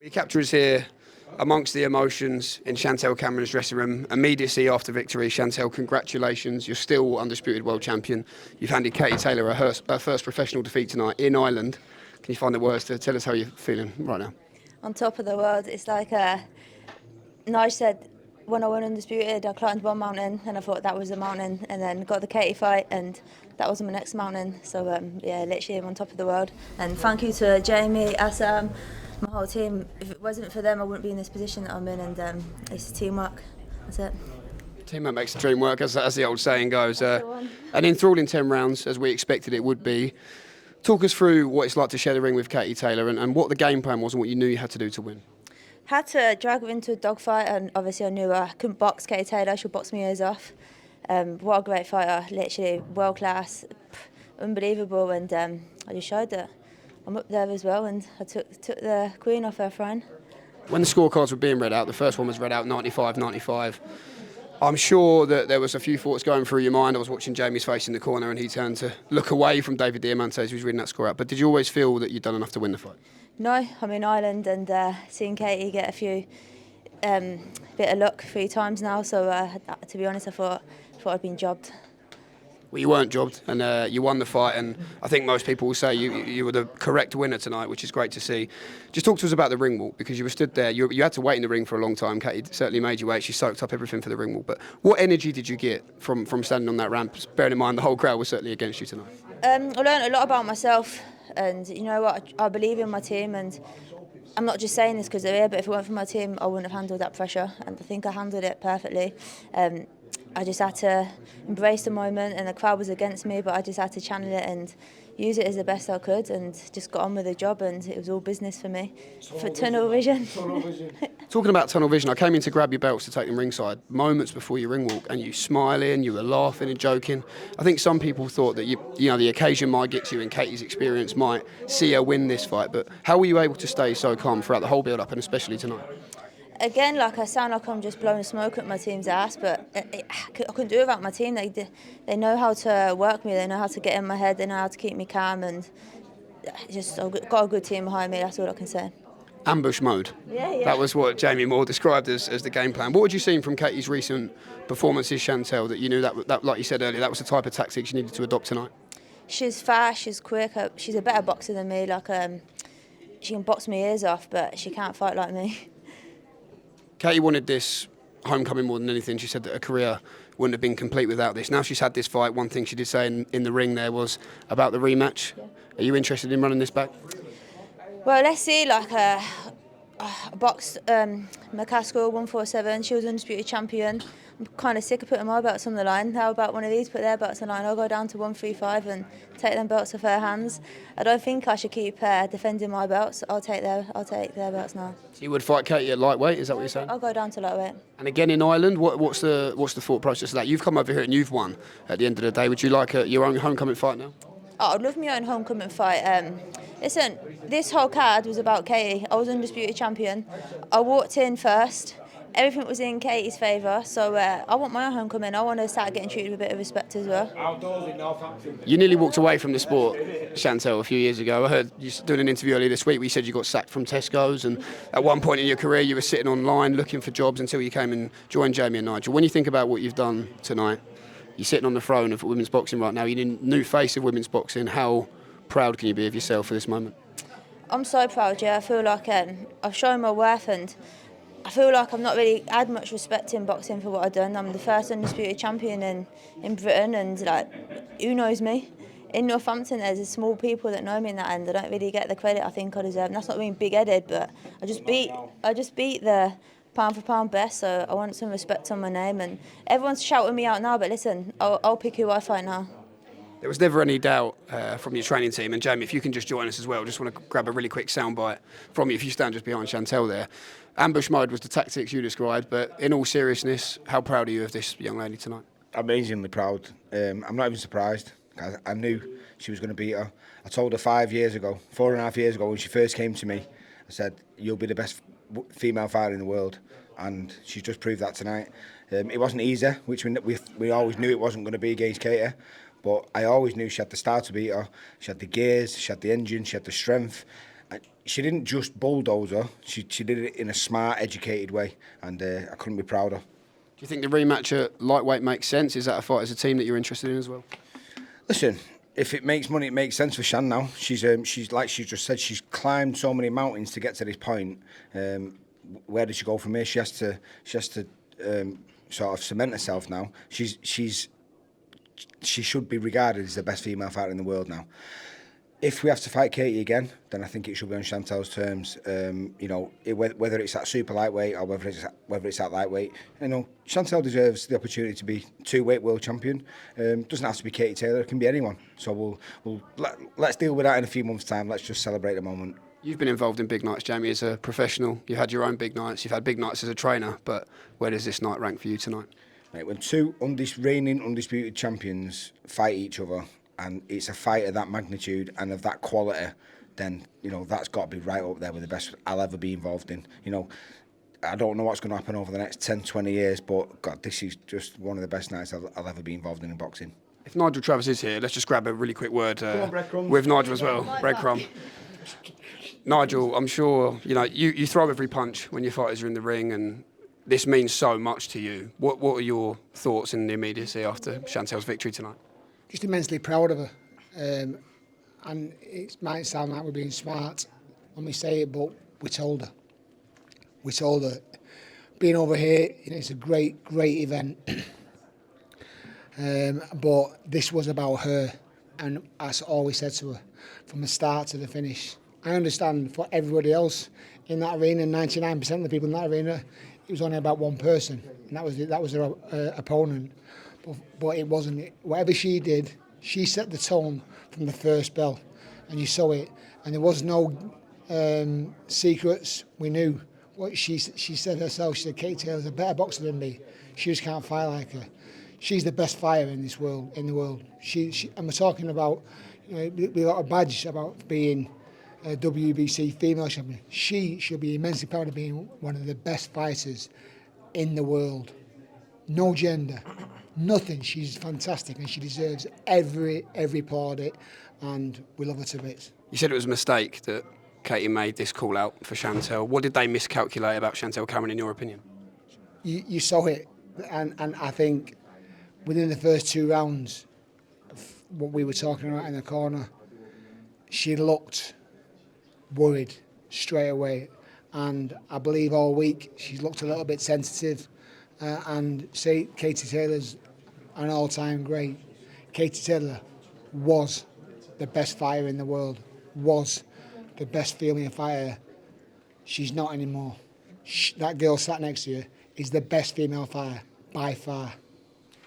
Your capture is here amongst the emotions in Chantelle Cameron's dressing room. Immediacy after victory. Chantelle, congratulations. You're still undisputed world champion. You've handed Katie Taylor her first professional defeat tonight in Ireland. Can you find the words to tell us how you're feeling right now? On top of the world, it's like Nigel said, when I won undisputed, I climbed one mountain and I thought that was the mountain, and then got the Katie fight and that was my next mountain. So yeah, literally I'm on top of the world. And thank you to Jamie, Assam, my whole team. If it wasn't for them, I wouldn't be in this position that I'm in, and it's teamwork. That's it. Teamwork makes the dream work, as the old saying goes. An enthralling 10 rounds, as we expected it would be. Talk us through what it's like to share the ring with Katie Taylor and what the game plan was and what you knew you had to do to win. Had to drag her into a dogfight, and obviously I knew I couldn't box Katie Taylor. She'll box my ears off. What a great fighter, literally world class, unbelievable, and I just showed that I'm up there as well, and I took the queen off her throne. When the scorecards were being read out, the first one was read out 95-95. I'm sure that there was a few thoughts going through your mind. I was watching Jamie's face in the corner and he turned to look away from David Diamante as he was reading that score out. But did you always feel that you'd done enough to win the fight? No, I'm in Ireland, and seeing Katie get a few bit of luck 3 times now, so to be honest I thought I'd been jobbed. Well, you weren't jobbed, and you won the fight, and I think most people will say you were the correct winner tonight, which is great to see. Just talk to us about the ring walk, because you were stood there. You had to wait in the ring for a long time. Katie certainly made you wait. She soaked up everything for the ring walk. But what energy did you get from standing on that ramp, bearing in mind the whole crowd was certainly against you tonight? I learned a lot about myself, and you know what, I believe in my team, and I'm not just saying this because they're here, but if it weren't for my team, I wouldn't have handled that pressure, and I think I handled it perfectly. I just had to embrace the moment, and the crowd was against me, but I just had to channel it and use it as the best I could, and just got on with the job, and it was all business for me. Tunnel vision. Talking about tunnel vision, I came in to grab your belts to take them ringside moments before your ring walk, and you smiling, you were laughing and joking. I think some people thought that you know the occasion might get to you, and Katie's experience might see her win this fight. But how were you able to stay so calm throughout the whole build-up, and especially tonight? Again, like I sound like I'm just blowing smoke at my team's ass, but I couldn't do it without my team. They know how to work me, they know how to get in my head, they know how to keep me calm, and just I've got a good team behind me, that's all I can say. Ambush mode. Yeah. That was what Jamie Moore described as the game plan. What had you seen from Katie's recent performances, Chantelle, that you knew that, like you said earlier, that was the type of tactics you needed to adopt tonight? She's fast, she's quick, she's a better boxer than me. Like she can box my ears off, but she can't fight like me. Katie wanted this homecoming more than anything. She said that her career wouldn't have been complete without this. Now she's had this fight. One thing she did say in the ring there was about the rematch. Yeah. Are you interested in running this back? Well, let's see. Like I boxed McCaskill 147. She was undisputed champion. I'm kind of sick of putting my belts on the line. How about one of these put their belts on the line? I'll go down to 135 and take them belts off her hands. I don't think I should keep defending my belts. I'll take their belts now. So you would fight Katie at lightweight? Is that what you're saying? I'll go down to lightweight. And again in Ireland, what's the thought process of that? You've come over here and you've won. At the end of the day, would you like your own homecoming fight now? Oh, I'd love my own homecoming fight. Listen, this whole card was about Katie. I was undisputed champion. I walked in first. Everything was in Katie's favour, so I want my own homecoming. I want to start getting treated with a bit of respect as well. You nearly walked away from the sport, Chantelle, a few years ago. I heard you doing an interview earlier this week where you said you got sacked from Tesco's, and at one point in your career you were sitting online looking for jobs until you came and joined Jamie and Nigel. When you think about what you've done tonight, you're sitting on the throne of women's boxing right now, you're the new face of women's boxing. How proud can you be of yourself for this moment? I'm so proud, yeah. I feel like I've shown my worth, and I feel like I've not really had much respect in boxing for what I've done. I'm the first undisputed champion in Britain, and like, who knows me? In Northampton, there's small people that know me in that end. I don't really get the credit I think I deserve. And that's not being big-headed, but I just beat the pound for pound best, so I want some respect on my name. And everyone's shouting me out now, but listen, I'll pick who I fight now. There was never any doubt from your training team, and Jamie, if you can just join us as well, just want to grab a really quick soundbite from you if you stand just behind Chantelle there. Ambush mode was the tactics you described, but in all seriousness, how proud are you of this young lady tonight? Amazingly proud. I'm not even surprised. I knew she was going to beat her. I told her 4.5 years ago, when she first came to me, I said, you'll be the best female fighter in the world, and she's just proved that tonight. It wasn't easy, which we always knew it wasn't going to be against Katie. But I always knew she had the style to beat her. She had the gears, she had the engine, she had the strength. She didn't just bulldoze her. She did it in a smart, educated way, and I couldn't be prouder. Do you think the rematch at lightweight makes sense? Is that a fight as a team that you're interested in as well? Listen, if it makes money, it makes sense for Shan now. She's like she just said, she's climbed so many mountains to get to this point. Where does she go from here? She has to sort of cement herself now. She should be regarded as the best female fighter in the world now. If we have to fight Katie again, then I think it should be on Chantelle's terms. Whether it's at super lightweight or whether it's at lightweight, Chantelle deserves the opportunity to be two-weight world champion. Doesn't have to be Katie Taylor; it can be anyone. So let's deal with that in a few months' time. Let's just celebrate the moment. You've been involved in big nights, Jamie, as a professional. You had your own big nights. You've had big nights as a trainer. But where does this night rank for you tonight? Mate, when two reigning undisputed champions fight each other, and it's a fight of that magnitude and of that quality, then that's got to be right up there with the best I'll ever be involved in. I don't know what's going to happen over the next 10, 20 years, but God, this is just one of the best nights I'll ever be involved in boxing. If Nigel Travis is here, let's just grab a really quick word on, with Nigel as well. Breadcrumb. Nigel, I'm sure you throw every punch when your fighters are in the ring, and this means so much to you. What are your thoughts in the immediacy after Chantelle's victory tonight? Just immensely proud of her, and it might sound like we're being smart when we say it, but we told her. We told her, being over here, it's a great event, but this was about her, and that's all we said to her from the start to the finish. I understand for everybody else in that arena, 99% of the people in that arena, it was only about one person, and that was their opponent. But it wasn't. Whatever she did, she set the tone from the first bell, and you saw it. And there was no secrets. We knew what she said herself. She said, "Kate Taylor's a better boxer than me. She just can't fight like her. She's the best fighter in this world. In the world. She and we're talking about. We got a badge about being a WBC female champion. She should be immensely proud of being one of the best fighters in the world. No gender." Nothing. She's fantastic, and she deserves every plaudit, and we love her to bits. You said it was a mistake that Katie made this call out for Chantelle. What did they miscalculate about Chantelle Cameron, in your opinion? You saw it, and I think within the first 2 rounds, what we were talking about in the corner, she looked worried straight away, and I believe all week she's looked a little bit sensitive. And say Katie Taylor's an all-time great. Katie Taylor was the best fighter in the world, was the best female fighter. She's not anymore. That girl sat next to you is the best female fighter by far.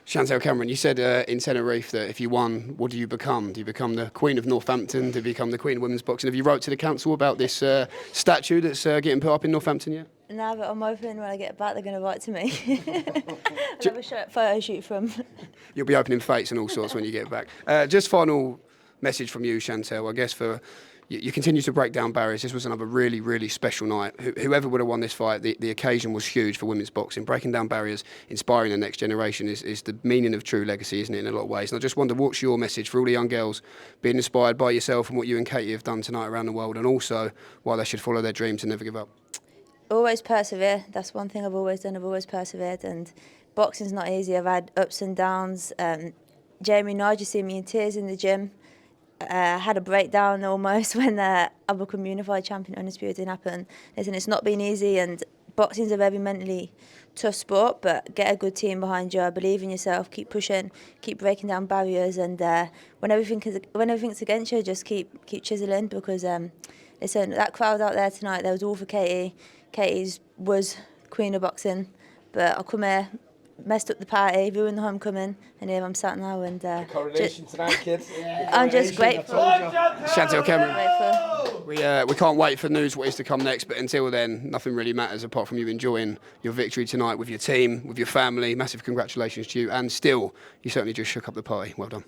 Chantelle Cameron, you said in Tenerife that if you won, what do you become? Do you become the Queen of Northampton? Do you become the Queen of Women's Boxing? Have you wrote to the council about this statue that's getting put up in Northampton yet? Now that I'm hoping when I get back they're going to write to me. I'll have a photo shoot from. You'll be opening fates and all sorts when you get back. Just final message from you, Chantelle, I guess you continue to break down barriers. This was another really, really special night. Whoever would have won this fight, the occasion was huge for women's boxing. Breaking down barriers, inspiring the next generation is the meaning of true legacy, isn't it, in a lot of ways? And I just wonder, what's your message for all the young girls being inspired by yourself and what you and Katie have done tonight around the world, and also why they should follow their dreams and never give up? Always persevere. That's one thing I've always done. I've always persevered, and boxing's not easy. I've had ups and downs. Jamie and I just see me in tears in the gym. Had a breakdown almost when I become unified champion undisputed didn't happen. Listen, it's not been easy, and boxing's a very mentally tough sport, but get a good team behind you, believe in yourself, keep pushing, keep breaking down barriers, and when everything's against you, just keep chiseling, because listen, that crowd out there tonight, they was all for Katie. Katie's was Queen of Boxing, but I come here, messed up the party, ruined the homecoming, and here I'm sat now, and Coronation tonight, kids. I'm just grateful. Chantelle Cameron, Grateful. we can't wait for news what is to come next, but until then, nothing really matters apart from you enjoying your victory tonight with your team, with your family. Massive congratulations to you, and still, you certainly just shook up the party. Well done.